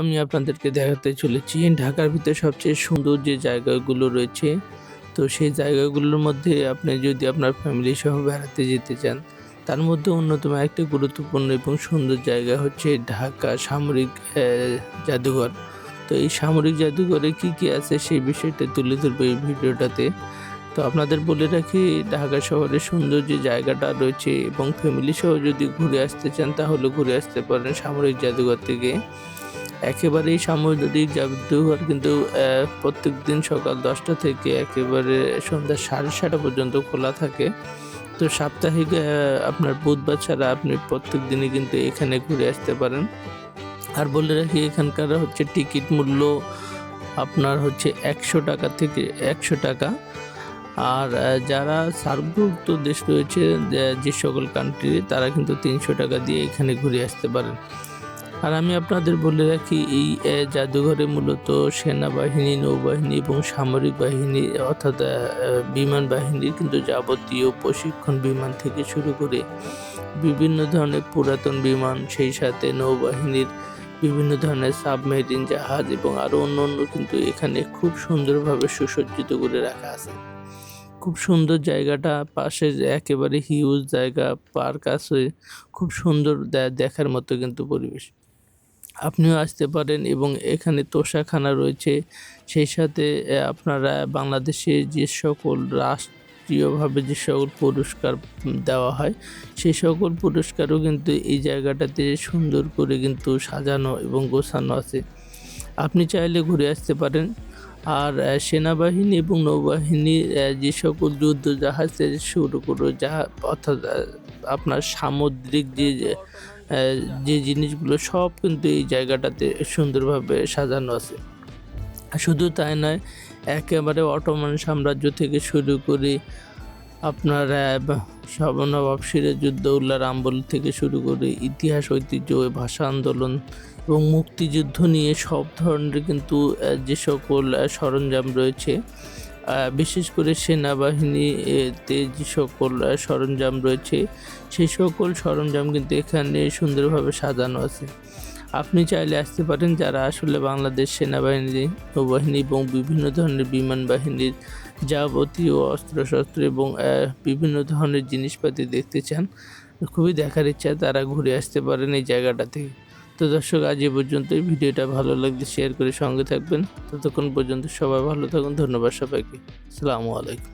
আমি আপনাদেরকে দেখাতে চলেছি ঢাকার ভিতরে সবচেয়ে সুন্দর যে জায়গাগুলো রয়েছে। তো সেই জায়গাগুলোর মধ্যে আপনি যদি আপনার ফ্যামিলি সহ বেড়াতে যেতে চান, তার মধ্যে অন্যতম একটা গুরুত্বপূর্ণ এবং সুন্দর জায়গা হচ্ছে ঢাকা সামরিক জাদুঘর। তো এই সামরিক জাদুঘরে কি আছে সেই বিষয়টা তুলে ধরবো এই ভিডিওটাতে। তো আপনাদের বলে রাখি, ঢাকা শহরের সুন্দর যে জায়গাটা রয়েছে এবং ফ্যামিলি সহ যদি ঘুরে আসতে চান তাহলে ঘুরে আসতে পারেন সামরিক জাদুঘর থেকে। একেবারেই সামুদ্রিক জাদুঘর কিন্তু প্রত্যেকদিন সকাল ১০টা থেকে একেবারে সন্ধ্যা ৭:৩০ পর্যন্ত খোলা থাকে। তো সাপ্তাহিক আপনার বুধবার ছাড়া আপনি প্রত্যেক দিনই কিন্তু এখানে ঘুরে আসতে পারেন। আর বলে রাখি, এখানকার হচ্ছে টিকিট মূল্য আপনার হচ্ছে ৳১০০ থেকে ৳১০০। আর যারা সার্কভুক্ত দেশ রয়েছে, যে সকল কান্ট্রি, তারা কিন্তু ৳৩০০ দিয়ে এখানে ঘুরে আসতে পারেন। আর আমি আপনাদের বলে রাখি, এই জাদুঘরে মূলত সেনাবাহিনী, নৌবাহিনী এবং সামরিক বাহিনী অর্থাৎ বিমান বাহিনীর কিন্তু যাবতীয় প্রশিক্ষণ, বিমান থেকে শুরু করে বিভিন্ন ধরনের পুরাতন বিমান, সেই সাথে নৌবাহিনীর বিভিন্ন ধরনের সাবমেরিন জাহাজ এবং আরও অন্য কিন্তু এখানে খুব সুন্দরভাবে সুসজ্জিত করে রাখা আছে। খুব সুন্দর জায়গাটা, পাশে একেবারে হিউজ জায়গা, পার্ক আছে, খুব সুন্দর দেখার মতো কিন্তু পরিবেশ। আপনিও আসতে পারেন এবং এখানে তোশাখানা রয়েছে। সেই সাথে আপনারা বাংলাদেশের যে সকল রাষ্ট্রীয়ভাবে যে সকল পুরস্কার দেওয়া হয়, সেই সকল পুরস্কারও কিন্তু এই জায়গাটাতে সুন্দর করে কিন্তু সাজানো এবং গোছানো আছে। আপনি চাইলে ঘুরে আসতে পারেন। আর সেনাবাহিনী এবং নৌবাহিনীর যে সকল যুদ্ধজাহাজ থেকে শুরু করে অর্থাৎ আপনার সামুদ্রিক যে জিনিসগুলো সব কিন্তু এই জায়গাটাতে সুন্দরভাবে সাজানো আছে। শুধু তাই নয়, একেবারে অটোমান সাম্রাজ্য থেকে শুরু করে আপনার নবাব সিরাজউদ্দৌলার আমল থেকে শুরু করে ইতিহাস, ঐতিহ্য, ভাষা আন্দোলন এবং মুক্তিযুদ্ধ নিয়ে সব ধরনের কিন্তু যে সকল সরঞ্জাম রয়েছে, বিশেষ করে সেনাবাহিনীতে যে সকল সরঞ্জাম রয়েছে, সেই সকল সরঞ্জাম কিন্তু এখানে সুন্দরভাবে সাজানো আছে। আপনি চাইলে আসতে পারেন, যারা আসলে বাংলাদেশ সেনাবাহিনী, নৌবাহিনী এবং বিভিন্ন ধরনের বিমান বাহিনীর যাবতীয় অস্ত্রশস্ত্র এবং বিভিন্ন ধরনের জিনিসপাতি দেখতে চান, খুবই দেখার ইচ্ছা, তারা ঘুরে আসতে পারেন এই জায়গাটাতে। তো দর্শক, আজ এ পর্যন্তই। ভিডিওটা ভালো লাগলে শেয়ার করে সঙ্গে থাকবেন। ততক্ষণ পর্যন্ত সবাই ভালো থাকুন। ধন্যবাদ সবাইকে। আসসালামু আলাইকুম।